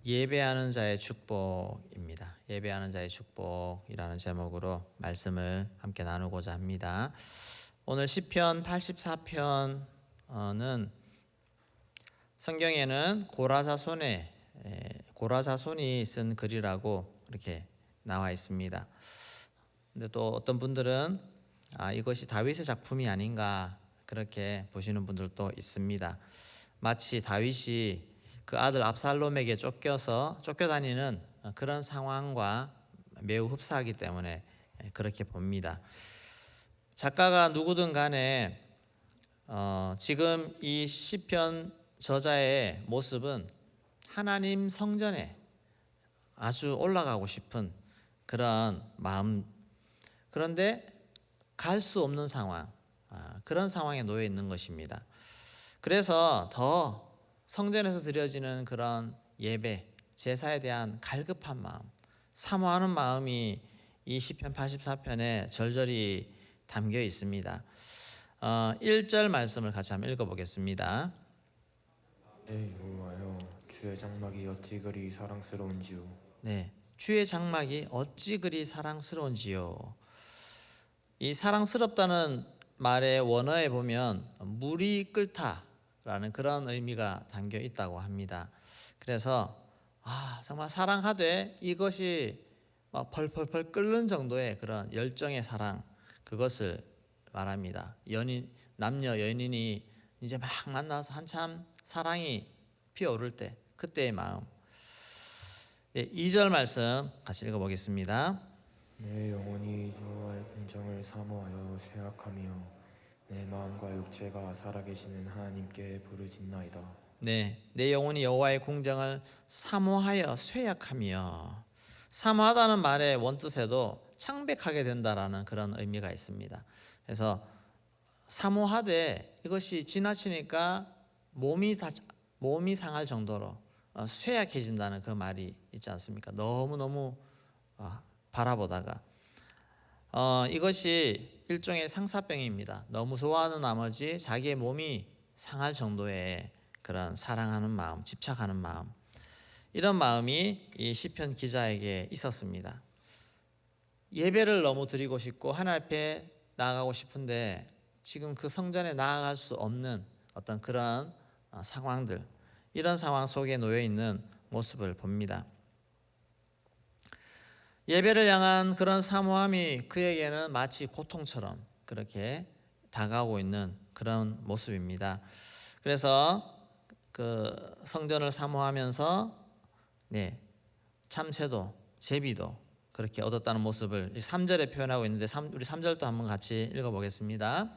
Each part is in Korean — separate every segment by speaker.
Speaker 1: 예배하는 자의 축복입니다. 예배하는 자의 축복이라는 제목으로 말씀을 함께 나누고자 합니다. 오늘 시편 84편은 성경에는 고라자손이 쓴 글이라고 이렇게 나와 있습니다. 근데 또 어떤 분들은 이것이 다윗의 작품이 아닌가 그렇게 보시는 분들도 있습니다. 마치 다윗이 그 아들 압살롬에게 쫓겨다니는 그런 상황과 매우 흡사하기 때문에 그렇게 봅니다. 작가가 누구든 간에 지금 이 시편 저자의 모습은 하나님 성전에 아주 올라가고 싶은 그런 마음, 그런데 갈 수 없는 상황, 그런 상황에 놓여 있는 것입니다. 그래서 더 성전에서 드려지는 그런 예배, 제사에 대한 갈급한 마음, 사모하는 마음이 이 시편 84편에 절절히 담겨 있습니다. 1절 말씀을 같이 한번 읽어보겠습니다.
Speaker 2: 네, 여호와여, 주의 장막이 어찌 그리 사랑스러운지요.
Speaker 1: 네, 주의 장막이 어찌 그리 사랑스러운지요. 이 사랑스럽다는 말의 원어에 보면 물이 끓다라는 그런 의미가 담겨 있다고 합니다. 그래서 정말 사랑하되 이것이 막 펄펄펄 끓는 정도의 그런 열정의 사랑, 그것을 말합니다. 남녀 연인이 이제 막 만나서 한참 사랑이 피어오를 때, 그때의 마음. 2절 말씀 같이 읽어보겠습니다.
Speaker 2: 내 영혼이 여호와의 궁정을 사모하여 쇠약하며 내 마음과 육체가 살아계시는 하나님께 부르짖나이다.
Speaker 1: 네, 내 영혼이 여호와의 궁정을 사모하여 쇠약하며, 사모하다는 말의 원뜻에도 창백하게 된다라는 그런 의미가 있습니다. 그래서 사모하되 이것이 지나치니까 몸이 상할 정도로 쇠약해진다는 그 말이 있지 않습니까? 너무너무 바라보다가 이것이 일종의 상사병입니다. 너무 좋아하는 나머지 자기의 몸이 상할 정도의 그런 사랑하는 마음, 집착하는 마음, 이런 마음이 이 시편 기자에게 있었습니다. 예배를 너무 드리고 싶고 하나님 앞에 나아가고 싶은데 지금 그 성전에 나아갈 수 없는 어떤 그런 상황들, 이런 상황 속에 놓여 있는 모습을 봅니다. 예배를 향한 그런 사모함이 그에게는 마치 고통처럼 그렇게 다가오고 있는 그런 모습입니다. 그래서 그 성전을 사모하면서 참새도 제비도 그렇게 얻었다는 모습을 3절에 표현하고 있는데 우리 3절도 한번 같이 읽어보겠습니다.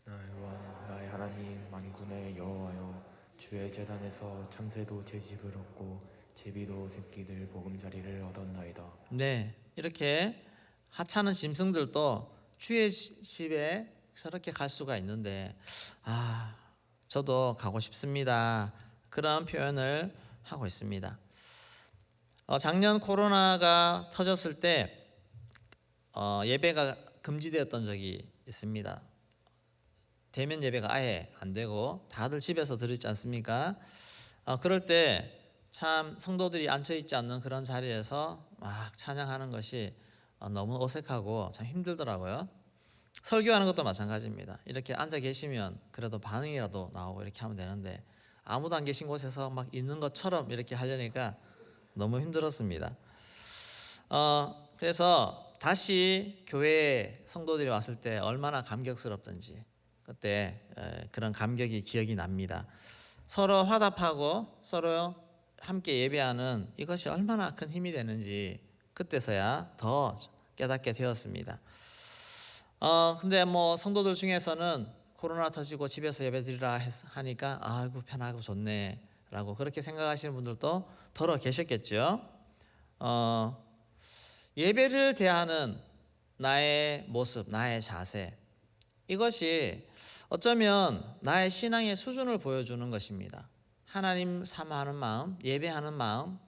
Speaker 2: 나의 왕, 나의 하나님, 만군의 여호와여, 주의 제단에서 참새도 제 집을 얻고 제비도 새끼들 보금자리를 얻었나이다.
Speaker 1: 네, 이렇게 하찮은 짐승들도 주의 집에 저렇게 갈 수가 있는데 저도 가고 싶습니다. 그런 표현을 하고 있습니다. 작년 코로나가 터졌을 때 예배가 금지되었던 적이 있습니다. 대면 예배가 아예 안 되고 다들 집에서 드리지 않습니까? 그럴 때 참 성도들이 앉혀있지 않는 그런 자리에서 막 찬양하는 것이 너무 어색하고 참 힘들더라고요. 설교하는 것도 마찬가지입니다. 이렇게 앉아 계시면 그래도 반응이라도 나오고 이렇게 하면 되는데 아무도 안 계신 곳에서 막 있는 것처럼 이렇게 하려니까 너무 힘들었습니다. 그래서 다시 교회에 성도들이 왔을 때 얼마나 감격스럽던지 그때 그런 감격이 기억이 납니다. 서로 화답하고 서로 함께 예배하는 이것이 얼마나 큰 힘이 되는지 그때서야 더 깨닫게 되었습니다. 근데 성도들 중에서는 코로나 터지고 집에서 예배 드리라 하니까 아이고 편하고 좋네 라고 그렇게 생각하시는 분들도 더러 계셨겠죠. 예배를 대하는 나의 모습, 나의 자세, 이것이 어쩌면 나의 신앙의 수준을 보여주는 것입니다. 하나님 사모하는 마음, 예배하는 마음,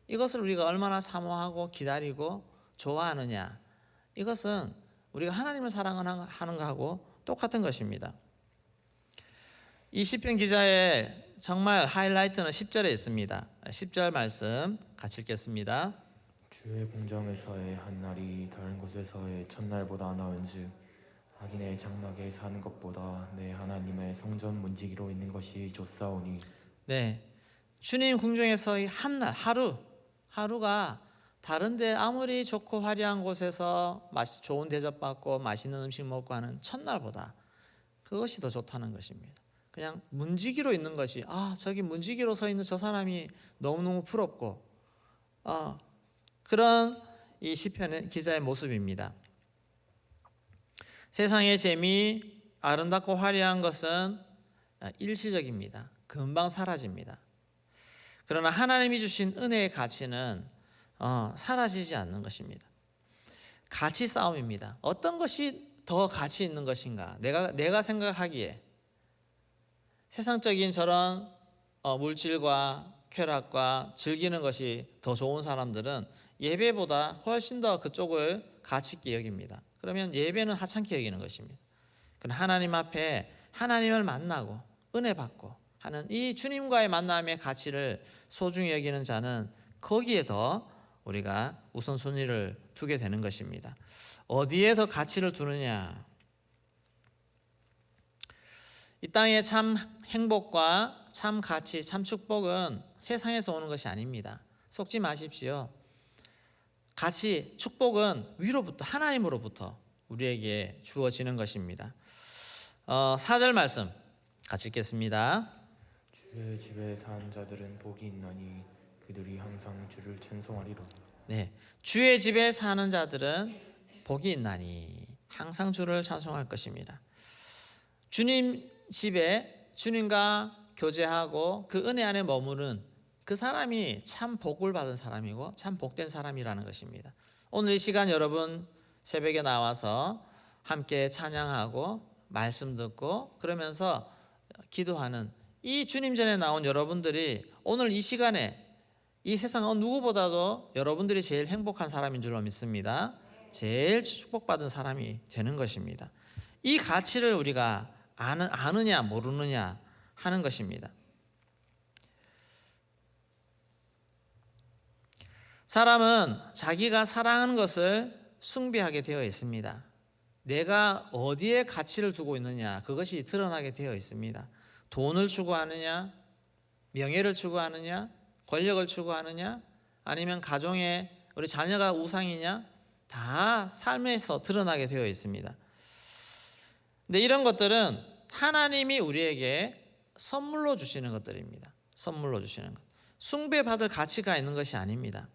Speaker 1: 이것을 우리가 얼마나 사모하고 기다리고 좋아하느냐, 이것은 우리가 하나님을 사랑하는 것하고 똑같은 것입니다. 이 시편 기자의 정말 하이라이트는 10절에 있습니다. 10절 말씀 같이 읽겠습니다.
Speaker 2: 주의 공정에서의 한 날이 다른 곳에서의 첫날보다 나은즉 악인의 장막에 사는 것보다 내 하나님의 성전 문지기로 있는 것이 좋사오니.
Speaker 1: 네, 주님 궁중에서의 한 날, 하루가 다른데 아무리 좋고 화려한 곳에서 좋은 대접받고 맛있는 음식 먹고 하는 첫날보다 그것이 더 좋다는 것입니다. 그냥 문지기로 있는 것이, 저기 문지기로 서 있는 저 사람이 너무너무 부럽고, 그런 이 시편 기자의 모습입니다. 세상의 재미, 아름답고 화려한 것은 일시적입니다. 금방 사라집니다. 그러나 하나님이 주신 은혜의 가치는 사라지지 않는 것입니다. 가치 싸움입니다. 어떤 것이 더 가치 있는 것인가? 내가 생각하기에 세상적인 저런 물질과 쾌락과 즐기는 것이 더 좋은 사람들은 예배보다 훨씬 더 그쪽을 가치 있게 여깁니다. 그러면 예배는 하찮게 여기는 것입니다. 그러나 하나님 앞에 하나님을 만나고 은혜 받고 하는 이 주님과의 만남의 가치를 소중히 여기는 자는 거기에 더 우리가 우선순위를 두게 되는 것입니다. 어디에 더 가치를 두느냐? 이 땅의 참 행복과 참 가치, 참 축복은 세상에서 오는 것이 아닙니다. 속지 마십시오. 가치, 축복은 위로부터, 하나님으로부터 우리에게 주어지는 것입니다. 4절 말씀 같이 읽겠습니다.
Speaker 2: 주의 집에 사는 자들은 복이 있나니 그들이 항상 주를 찬송하리라.
Speaker 1: 네, 주의 집에 사는 자들은 복이 있나니 항상 주를 찬송할 것입니다. 주님 집에 주님과 교제하고 그 은혜 안에 머무는 그 사람이 참 복을 받은 사람이고 참 복된 사람이라는 것입니다. 오늘 이 시간 여러분 새벽에 나와서 함께 찬양하고 말씀 듣고 그러면서 기도하는 이 주님 전에 나온 여러분들이 오늘 이 시간에 이 세상 어느 누구보다도 여러분들이 제일 행복한 사람인 줄로 믿습니다. 제일 축복받은 사람이 되는 것입니다. 이 가치를 우리가 아느냐 모르느냐 하는 것입니다. 사람은 자기가 사랑하는 것을 숭배하게 되어 있습니다. 내가 어디에 가치를 두고 있느냐 그것이 드러나게 되어 있습니다. 돈을 추구하느냐, 명예를 추구하느냐, 권력을 추구하느냐, 아니면 가정에 우리 자녀가 우상이냐, 다 삶에서 드러나게 되어 있습니다. 근데 이런 것들은 하나님이 우리에게 선물로 주시는 것들입니다. 선물로 주시는 것. 숭배받을 가치가 있는 것이 아닙니다.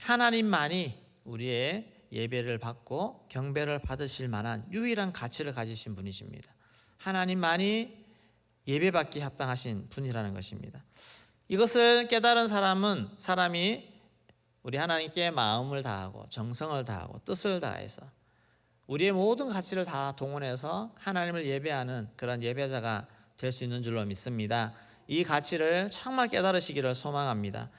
Speaker 1: 하나님만이 우리의 예배를 받고 경배를 받으실 만한 유일한 가치를 가지신 분이십니다. 하나님만이 예배받기 합당하신 분이라는 것입니다. 이것을 깨달은 사람이 우리 하나님께 마음을 다하고 정성을 다하고 뜻을 다해서 우리의 모든 가치를 다 동원해서 하나님을 예배하는 그런 예배자가 될 수 있는 줄로 믿습니다. 이 가치를 정말 깨달으시기를 소망합니다.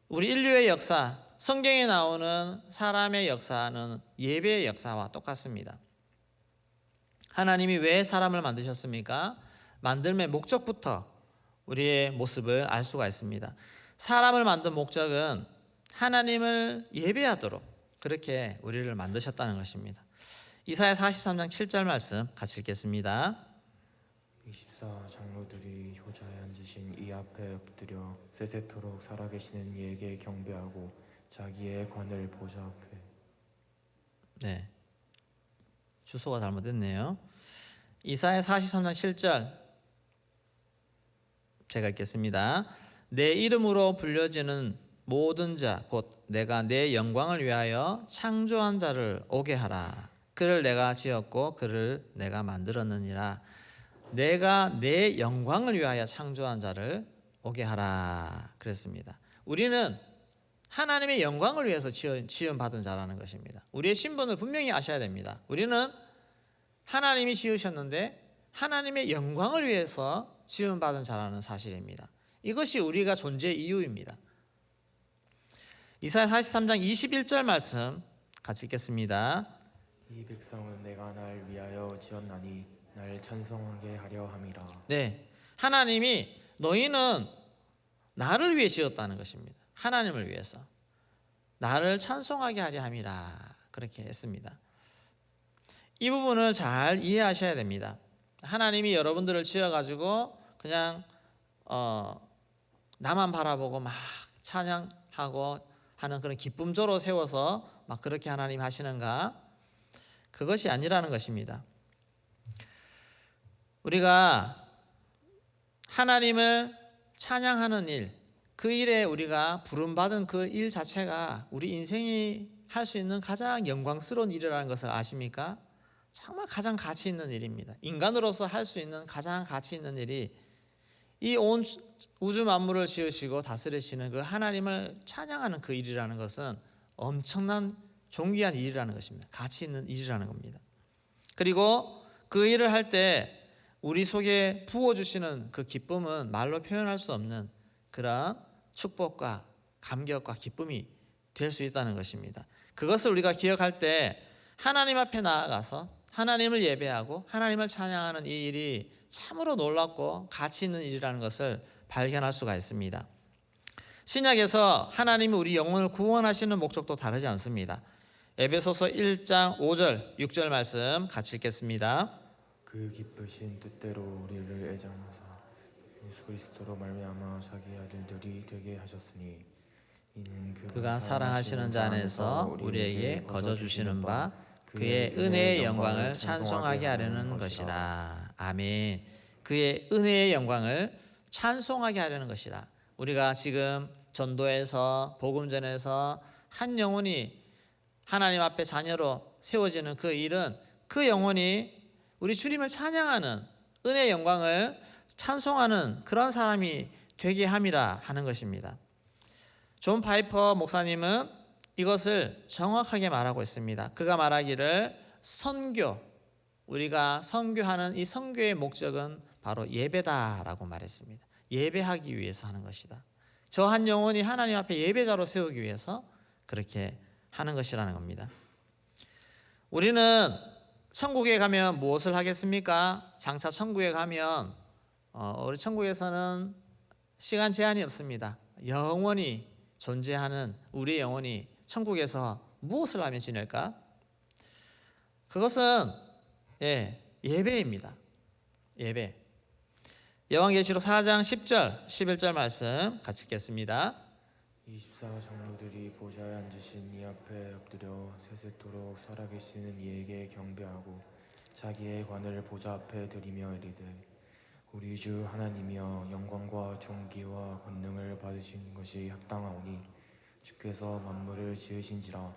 Speaker 1: 우리 인류의 역사, 성경에 나오는 사람의 역사는 예배의 역사와 똑같습니다. 하나님이 왜 사람을 만드셨습니까? 만듦의 목적부터 우리의 모습을 알 수가 있습니다. 사람을 만든 목적은 하나님을 예배하도록 그렇게 우리를 만드셨다는 것입니다. 이사야 43장 7절 말씀 같이 읽겠습니다.
Speaker 2: 24 장로들이 효자에 앉으신 이 앞에 엎드려 세세토록 살아계시는 이에게 경배하고 자기의 관을 보좌 앞에.
Speaker 1: 네, 주소가 잘못됐네요. 이사야 43장 7절 제가 읽겠습니다. 내 이름으로 불려지는 모든 자 곧 내가 내 영광을 위하여 창조한 자를 오게 하라. 그를 내가 지었고 그를 내가 만들었느니라. 내가 내 영광을 위하여 창조한 자를 오게 하라 그랬습니다. 우리는 하나님의 영광을 위해서 지음받은 자라는 것입니다. 우리의 신분을 분명히 아셔야 됩니다. 우리는 하나님이 지으셨는데 하나님의 영광을 위해서 지음받은 자라는 사실입니다. 이것이 우리가 존재의 이유입니다. 이사야 43장 21절 말씀 같이 읽겠습니다.
Speaker 2: 이 백성은 내가 날 위하여 지었나니 날 찬송하게 하려 함이라.
Speaker 1: 네, 하나님이 너희는 나를 위해 지었다는 것입니다. 하나님을 위해서 나를 찬송하게 하려 함이라 그렇게 했습니다. 이 부분을 잘 이해하셔야 됩니다. 하나님이 여러분들을 지어가지고 그냥 나만 바라보고 막 찬양하고 하는 그런 기쁨조로 세워서 막 그렇게 하나님 하시는가? 그것이 아니라는 것입니다. 우리가 하나님을 찬양하는 일, 그 일에 우리가 부름받은 그 일 자체가 우리 인생이 할 수 있는 가장 영광스러운 일이라는 것을 아십니까? 정말 가장 가치 있는 일입니다. 인간으로서 할 수 있는 가장 가치 있는 일이 이 온 우주 만물을 지으시고 다스리시는 그 하나님을 찬양하는 그 일이라는 것은 엄청난 존귀한 일이라는 것입니다. 가치 있는 일이라는 겁니다. 그리고 그 일을 할 때 우리 속에 부어주시는 그 기쁨은 말로 표현할 수 없는 그런 축복과 감격과 기쁨이 될 수 있다는 것입니다. 그것을 우리가 기억할 때 하나님 앞에 나아가서 하나님을 예배하고 하나님을 찬양하는 이 일이 참으로 놀랍고 가치 있는 일이라는 것을 발견할 수가 있습니다. 신약에서 하나님이 우리 영혼을 구원하시는 목적도 다르지 않습니다. 에베소서 1장 5절 6절 말씀 같이 읽겠습니다.
Speaker 2: 그 기쁘신 뜻대로 우리를 애정하사 예수 그리스도로 말미암아 자기 아들들이 되게 하셨으니 이는
Speaker 1: 그가 사랑하시는 자 안에서 우리에게 거저 주시는 바 그의 은혜의 영광을 찬송하게 하려는 것이라. 아멘. 그의 은혜의 영광을 찬송하게 하려는 것이라. 우리가 지금 전도에서 복음 전에서 한 영혼이 하나님 앞에 자녀로 세워지는 그 일은 그 영혼이 우리 주님을 찬양하는 은혜의 영광을 찬송하는 그런 사람이 되게 함이라 하는 것입니다. 존 파이퍼 목사님은 이것을 정확하게 말하고 있습니다. 그가 말하기를 선교, 우리가 선교하는 이 선교의 목적은 바로 예배다라고 말했습니다. 예배하기 위해서 하는 것이다. 저 한 영혼이 하나님 앞에 예배자로 세우기 위해서 그렇게 하는 것이라는 겁니다. 우리는 천국에 가면 무엇을 하겠습니까? 장차 천국에 가면 우리 천국에서는 시간 제한이 없습니다. 영원히 존재하는 우리의 영혼이 천국에서 무엇을 하며 지낼까? 그것은 예배입니다. 예배. 요한계시록 4장 10절 11절 말씀 같이 읽겠습니다.
Speaker 2: 24 장로들이 보좌에 앉으신 이 앞에 엎드려 세세토록 살아계시는 이에게 경배하고 자기의 관을 보좌 앞에 드리며 이르되 우리 주 하나님이여 영광과 존귀와 권능을 받으신 것이 합당하오니 주께서 만물을 지으신지라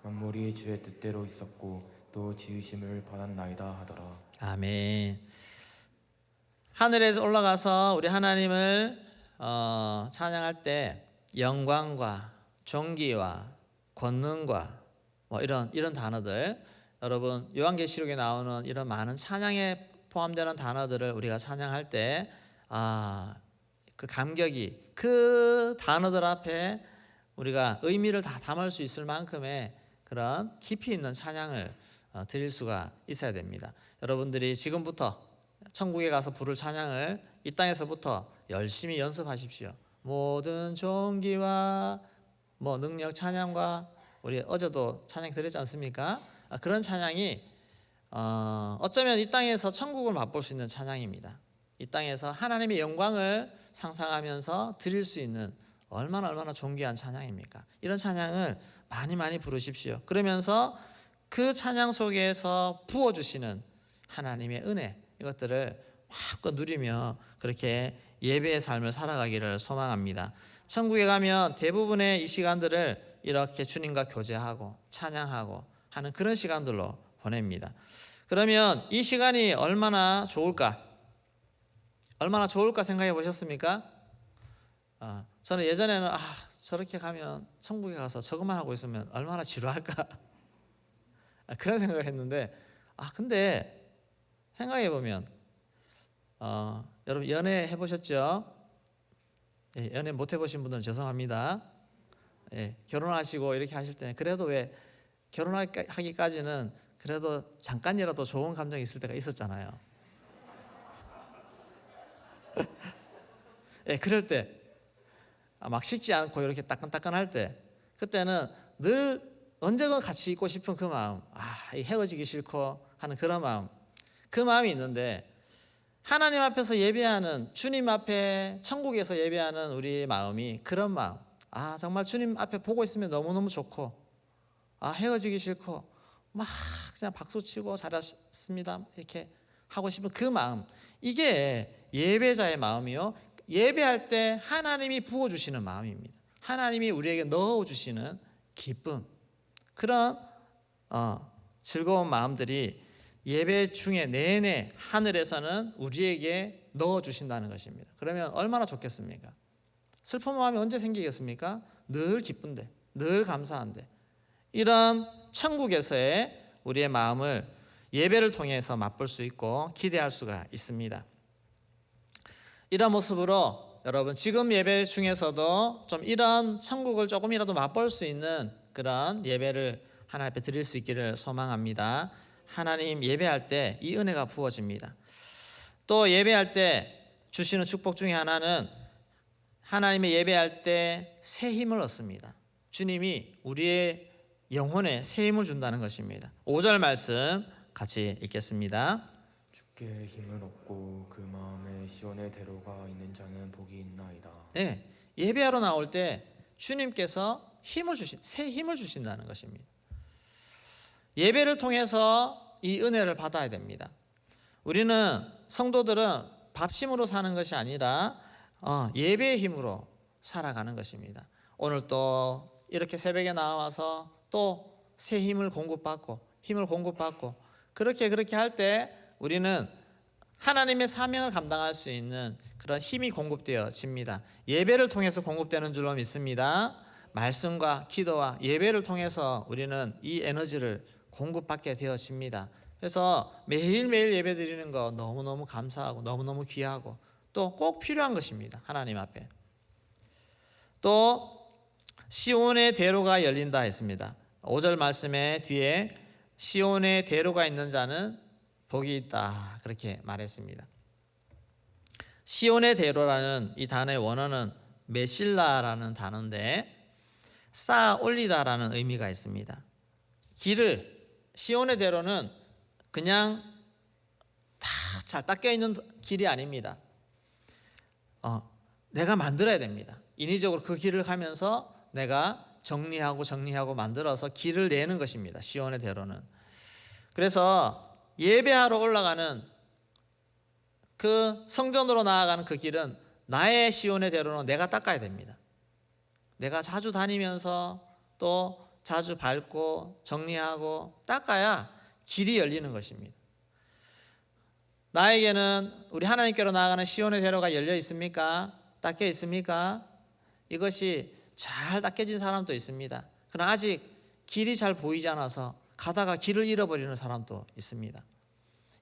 Speaker 2: 만물이 주의 뜻대로 있었고 또 지으심을 받았나이다 하더라.
Speaker 1: 아멘. 하늘에 올라가서 우리 하나님을 찬양할 때 영광과 존귀와 권능과 뭐 이런 단어들, 여러분 요한계시록에 나오는 이런 많은 찬양에 포함되는 단어들을 우리가 찬양할 때 그 감격이 그 단어들 앞에 우리가 의미를 다 담을 수 있을 만큼의 그런 깊이 있는 찬양을 드릴 수가 있어야 됩니다. 여러분들이 지금부터 천국에 가서 부를 찬양을 이 땅에서부터 열심히 연습하십시오. 모든 존귀와 능력 찬양과 우리 어제도 찬양 드렸지 않습니까? 그런 찬양이 어쩌면 이 땅에서 천국을 맛볼 수 있는 찬양입니다. 이 땅에서 하나님의 영광을 상상하면서 드릴 수 있는 얼마나 존귀한 찬양입니까? 이런 찬양을 많이 부르십시오. 그러면서 그 찬양 속에서 부어주시는 하나님의 은혜, 이것들을 마음껏 누리며 그렇게 예배의 삶을 살아가기를 소망합니다. 천국에 가면 대부분의 이 시간들을 이렇게 주님과 교제하고 찬양하고 하는 그런 시간들로 보냅니다. 그러면 이 시간이 얼마나 좋을까 생각해 보셨습니까? 저는 예전에는 저렇게 가면 천국에 가서 저것만 하고 있으면 얼마나 지루할까 그런 생각을 했는데 근데 생각해 보면 여러분 연애 해보셨죠? 연애 못 해보신 분들은 죄송합니다. 결혼하시고 이렇게 하실 때는 그래도 왜 결혼하기까지는 그래도 잠깐이라도 좋은 감정이 있을 때가 있었잖아요. 그럴 때 막 식지 않고 이렇게 따끈따끈할 때, 그때는 늘 언제건 같이 있고 싶은 그 마음, 헤어지기 싫고 하는 그런 마음, 그 마음이 있는데, 하나님 앞에서 예배하는, 주님 앞에 천국에서 예배하는 우리 마음이 그런 마음, 정말 주님 앞에 보고 있으면 너무너무 좋고, 헤어지기 싫고 막 그냥 박수치고 잘하셨습니다 이렇게 하고 싶은 그 마음, 이게 예배자의 마음이요, 예배할 때 하나님이 부어주시는 마음입니다. 하나님이 우리에게 넣어주시는 기쁨, 그런 즐거운 마음들이 예배 중에 내내 하늘에서는 우리에게 넣어주신다는 것입니다. 그러면 얼마나 좋겠습니까? 슬픈 마음이 언제 생기겠습니까? 늘 기쁜데, 늘 감사한데, 이런 천국에서의 우리의 마음을 예배를 통해서 맛볼 수 있고 기대할 수가 있습니다. 이런 모습으로 여러분, 지금 예배 중에서도 좀 이런 천국을 조금이라도 맛볼 수 있는 그런 예배를 하나님 앞에 드릴 수 있기를 소망합니다. 하나님 예배할 때 이 은혜가 부어집니다. 또 예배할 때 주시는 축복 중에 하나는 하나님의 예배할 때 새 힘을 얻습니다. 주님이 우리의 영혼에 새 힘을 준다는 것입니다. 5절 말씀 같이 읽겠습니다.
Speaker 2: 주께 힘을 얻고 그 마음에 시온의 대로가 있는 자는 복이 있나이다.
Speaker 1: 네, 예배하러 나올 때 주님께서 새 힘을 주신다는 것입니다. 예배를 통해서 이 은혜를 받아야 됩니다. 우리는 성도들은 밥심으로 사는 것이 아니라 예배의 힘으로 살아가는 것입니다. 오늘 또 이렇게 새벽에 나와서 또 새 힘을 공급받고 그렇게 할 때 우리는 하나님의 사명을 감당할 수 있는 그런 힘이 공급되어집니다. 예배를 통해서 공급되는 줄로 믿습니다. 말씀과 기도와 예배를 통해서 우리는 이 에너지를 공급받게 되어집니다. 그래서 매일매일 예배 드리는 거 너무너무 감사하고 너무너무 귀하고 또 꼭 필요한 것입니다. 하나님 앞에. 또 시온의 대로가 열린다 했습니다. 5절 말씀에 뒤에 시온의 대로가 있는 자는 복이 있다 그렇게 말했습니다. 시온의 대로라는 이 단어의 원어는 메실라라는 단어인데 쌓아 올리다라는 의미가 있습니다. 시온의 대로는 그냥 다 잘 닦여 있는 길이 아닙니다. 내가 만들어야 됩니다. 인위적으로 그 길을 가면서 내가 정리하고 만들어서 길을 내는 것입니다. 시온의 대로는. 그래서 예배하러 올라가는 그 성전으로 나아가는 그 길은 나의 시온의 대로는 내가 닦아야 됩니다. 내가 자주 다니면서 또 자주 밟고 정리하고 닦아야 길이 열리는 것입니다. 나에게는 우리 하나님께로 나아가는 시온의 대로가 열려 있습니까? 닦여 있습니까? 이것이 잘 닦여진 사람도 있습니다. 그러나 아직 길이 잘 보이지 않아서 가다가 길을 잃어버리는 사람도 있습니다.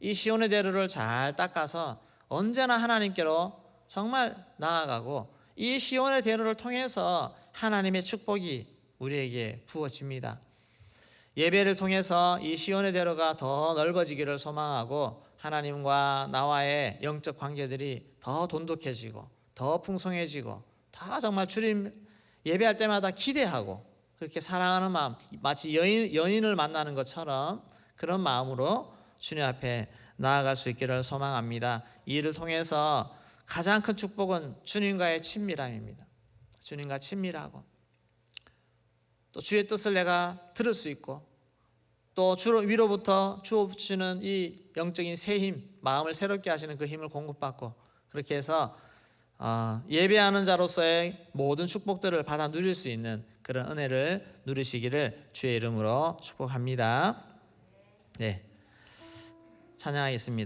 Speaker 1: 이 시온의 대로를 잘 닦아서 언제나 하나님께로 정말 나아가고 이 시온의 대로를 통해서 하나님의 축복이 우리에게 부어집니다. 예배를 통해서 이 시온의 대로가 더 넓어지기를 소망하고 하나님과 나와의 영적 관계들이 더 돈독해지고 더 풍성해지고 다 정말 주님 예배할 때마다 기대하고 그렇게 사랑하는 마음, 마치 연인을 만나는 것처럼 그런 마음으로 주님 앞에 나아갈 수 있기를 소망합니다. 이 일을 통해서 가장 큰 축복은 주님과의 친밀함입니다. 주님과 친밀하고 또 주의 뜻을 내가 들을 수 있고 또 위로부터 주어주시는 이 영적인 새 힘, 마음을 새롭게 하시는 그 힘을 공급받고 그렇게 해서 예배하는 자로서의 모든 축복들을 받아 누릴 수 있는 그런 은혜를 누리시기를 주의 이름으로 축복합니다. 네, 찬양하겠습니다.